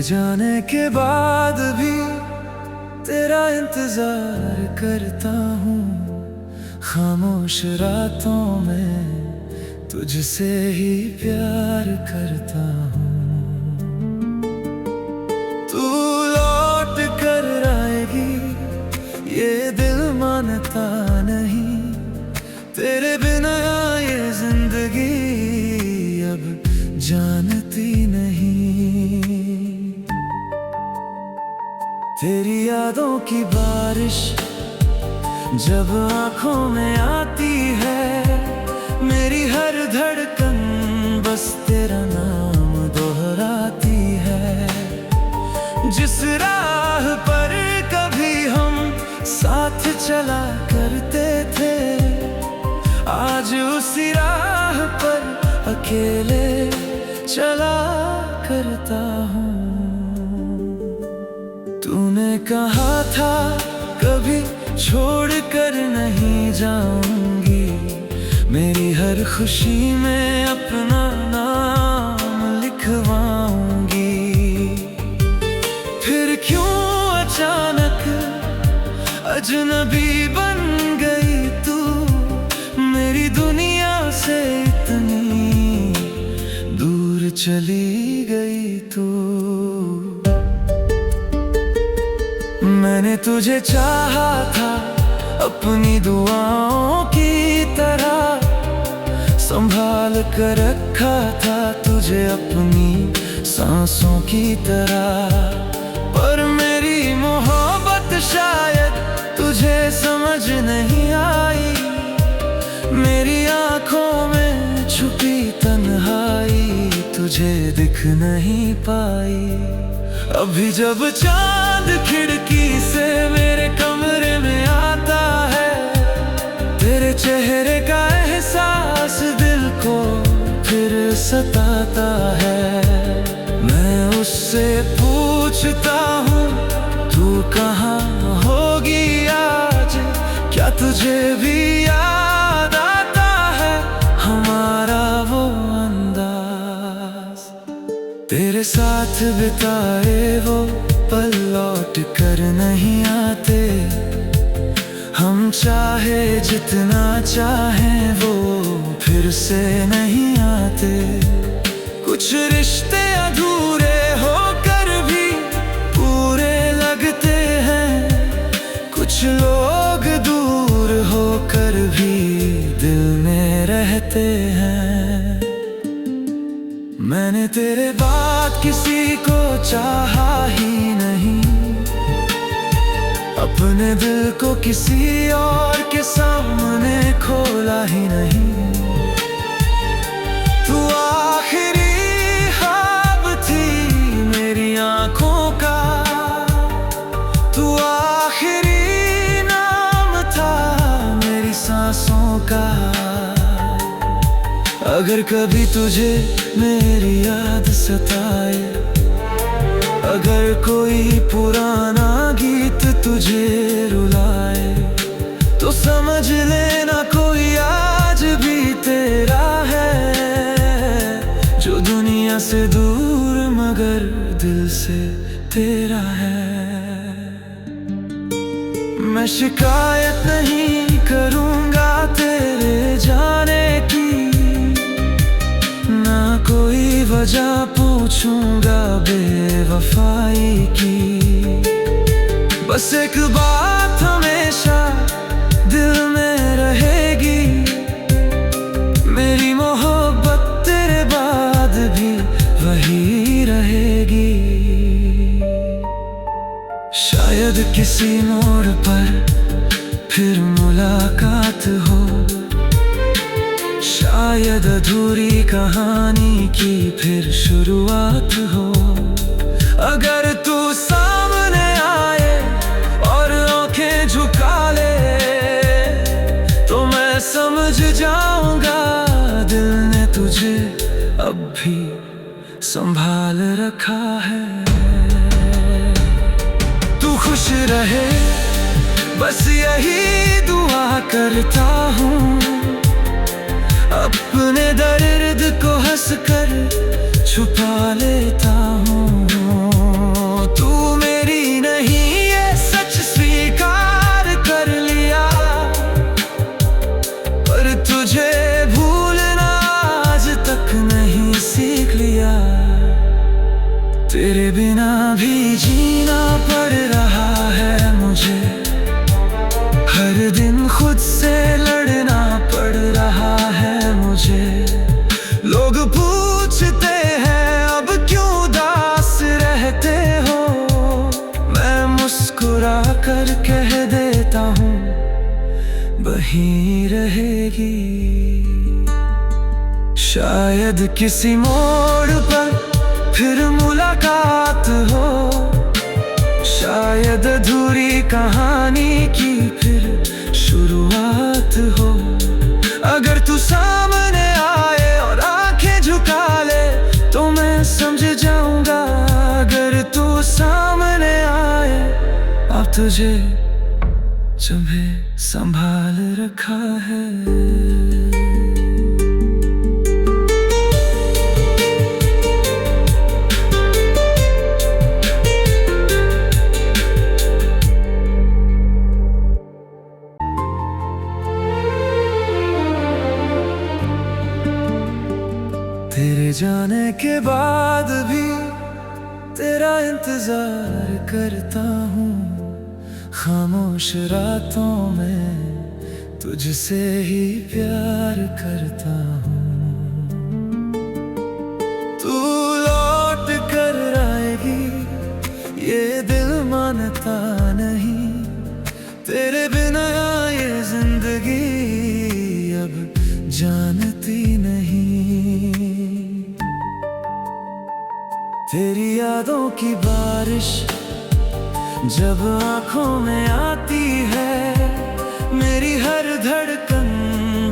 जाने के बाद भी तेरा इंतजार करता हूँ। खामोश रातों में तुझसे ही प्यार करता हूँ। तू लौट कर आएगी ये दिल मानता नहीं। तेरे बिना ये जिंदगी अब जानती नहीं। तेरी यादों की बारिश जब आँखों में आती है, मेरी हर धड़कन बस तेरा नाम दोहराती है। जिस राह पर कभी हम साथ चला करते थे, आज उसी राह पर अकेले चला करता हूँ। तूने कहा था कभी छोड़ कर नहीं जाऊंगी, मेरी हर खुशी में अपना नाम लिखवाऊंगी। फिर क्यों अचानक अजनबी बन गई तू, मेरी दुनिया से इतनी दूर चली गई तू। मैंने तुझे चाहा था अपनी दुआओं की तरह, संभाल कर रखा था तुझे अपनी सांसों की तरह। पर मेरी मोहब्बत शायद तुझे समझ नहीं आई, मेरी आँखों में छुपी तन्हाई तुझे दिख नहीं पाई। अभी जब चांद खिड़की से मेरे कमरे में आता है, तेरे चेहरे का एहसास दिल को फिर सताता है। मैं उससे पूछता हूँ तू कहाँ होगी आज, क्या तुझे भी याद आता है हमारा वो अंदाज। तेरे साथ बिताए वो पल लौट कर नहीं आते, हम चाहे जितना चाहें वो फिर से नहीं आते। कुछ रिश्ते अधूरे होकर भी पूरे लगते हैं, कुछ लोग दूर होकर भी दिल में रहते हैं। मैंने तेरे बाद किसी को चाहा ही नहीं, अपने दिल को किसी और के सामने खोला ही नहीं। तू आखिरी ख्वाब थी मेरी आँखों का, तू आखिरी नाम था मेरी सांसों का। अगर कभी तुझे मेरी याद सताए, अगर कोई पुराना गीत तुझे रुलाए, तो समझ लेना कोई आज भी तेरा है, जो दुनिया से दूर मगर दिल से तेरा है। मैं शिकायत नहीं करूँगा तेरे जाने की, ना कोई वजह पूछूंगा बेवफाई की। बस एक बात हमेशा दिल में रहेगी, मेरी मोहब्बत तेरे बाद भी वही रहेगी। शायद किसी मोड़ पर फिर मुलाकात हो, शायद अधूरी कहानी की फिर शुरुआत हो। अगर तू सामने आए और आंखें झुका ले, तो मैं समझ जाऊंगा दिल ने तुझे अब भी संभाल रखा है। तू खुश रहे बस यही दुआ करता हूँ, अपने दर्द को हंस कर छुपा लेता हूँ। भी जीना पड़ रहा है मुझे, हर दिन खुद से लड़ना पड़ रहा है मुझे। लोग पूछते हैं अब क्यों उदास रहते हो, मैं मुस्कुरा कर कह देता हूँ वहीं रहेगी। शायद किसी मोड़ पर फिर मुलाकात हो, शायद अधूरी कहानी की फिर शुरुआत हो। अगर तू सामने आए और आंखें झुका ले तो मैं समझ जाऊंगा, अगर तू सामने आए अब तुझे जबे संभाल रखा है। तेरे जाने के बाद भी तेरा इंतजार करता हूँ, खामोश रातों में तुझसे ही प्यार करता हूँ। तू लौट कर आएगी ये दिल मानता नहीं, तेरे बिना ये जिंदगी अब जानती नहीं। तेरी यादों की बारिश जब आँखों में आती है, मेरी हर धड़कन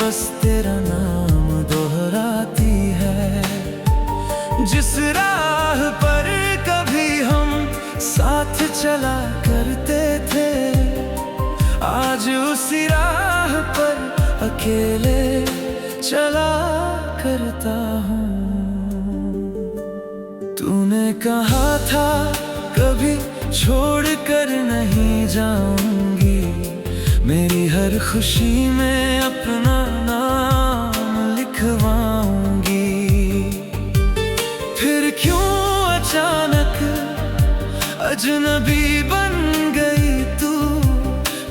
बस तेरा नाम दोहराती है। जिस राह पर कभी हम साथ चला करते थे, आज उसी राह पर अकेले चला करता हूँ। तूने कहा था कभी छोड़ कर नहीं जाऊंगी, मेरी हर खुशी में अपना नाम लिखवाऊंगी। फिर क्यों अचानक अजनबी बन गई तू,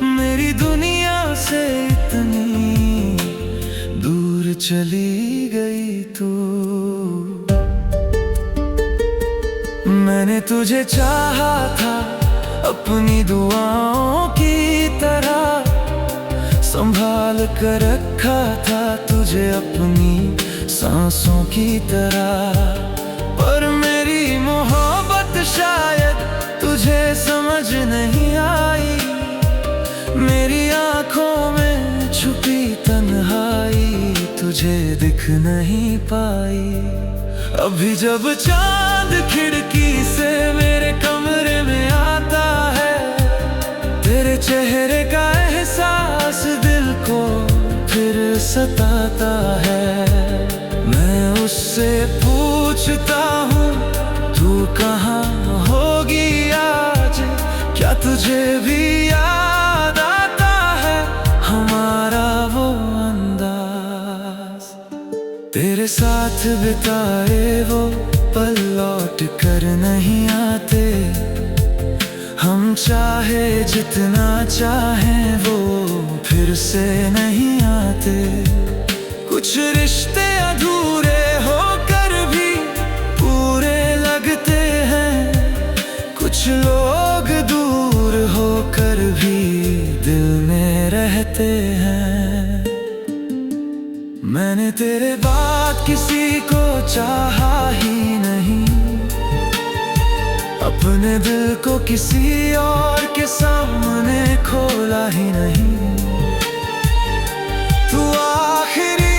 मेरी दुनिया से इतनी दूर चली गई तू। मैंने तुझे चाहा था अपनी दुआओं की तरह, संभाल कर रखा था तुझे अपनी सांसों की तरह। पर मेरी मोहब्बत शायद तुझे समझ नहीं आई, मेरी आंखों में छुपी तन्हाई तुझे दिख नहीं पाई। अभी जब चांद खिड़की से मेरे कमरे में आता है, तेरे चेहरे का एहसास दिल को फिर सताता है। मैं उससे पूछता हूँ तू कहाँ होगी आज, क्या तुझे भी याद आता है हमारा वो अंदाज। तेरे साथ बिताए वो पल लौट कर नहीं आते, हम चाहे जितना चाहें वो फिर से नहीं आते। कुछ रिश्ते अधूरे होकर भी पूरे लगते हैं, कुछ लोग दूर होकर भी दिल में रहते हैं। मैंने तेरे बाद किसी को चाहा ही नहीं, अपने दिल को किसी और के सामने खोला ही नहीं। तू आखिरी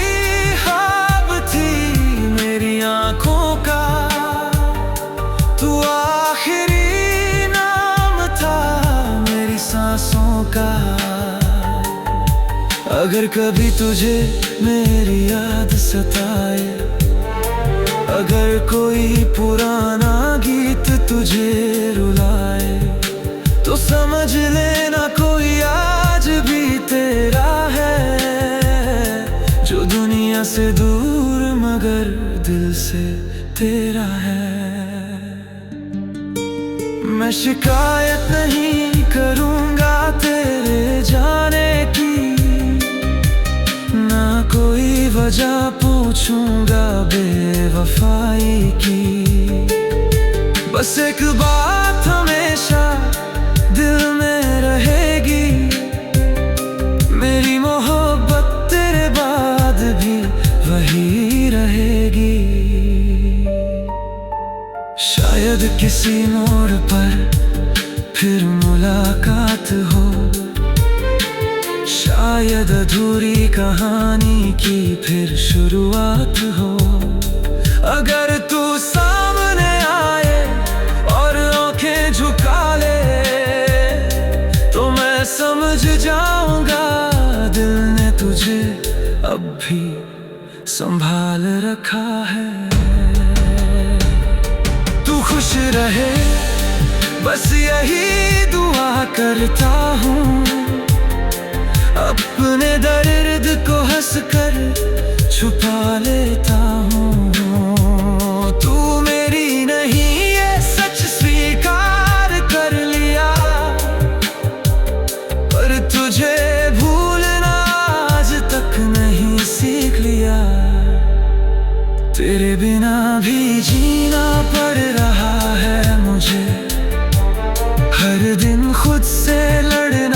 ख्वाब थी मेरी आंखों का, तू आखिरी नाम था मेरी सांसों का। अगर कभी तुझे मेरी याद सताए, अगर कोई पुराना गीत तुझे रुलाए, तो समझ लेना कोई आज भी तेरा है, जो दुनिया से दूर मगर दिल से तेरा है। शिकायत नहीं करूँगा तेरे जाने की, ना कोई वजह पूछूंगा बेवफाई की। बस एक बात हमेशा दिल में रहेगी, मेरी मोहब्बत तेरे बाद भी वही रहेगी। शायद किसी मोड़ पर फिर मुलाकात हो, शायद अधूरी कहानी की फिर शुरुआत हो। अगर तू सामने आए और आंखें झुका ले, तो मैं समझ जाऊंगा दिल ने तुझे अब भी संभाल रखा है। तू खुश रहे बस यही दुआ करता हूँ, अपने दर्द को हंसकर छुपा लेता हूँ। तू मेरी नहीं ये सच स्वीकार कर लिया, पर तुझे भूलना आज तक नहीं सीख लिया। तेरे बिना भी जीना पड़ रहा है मुझे, हर दिन खुद से लड़ना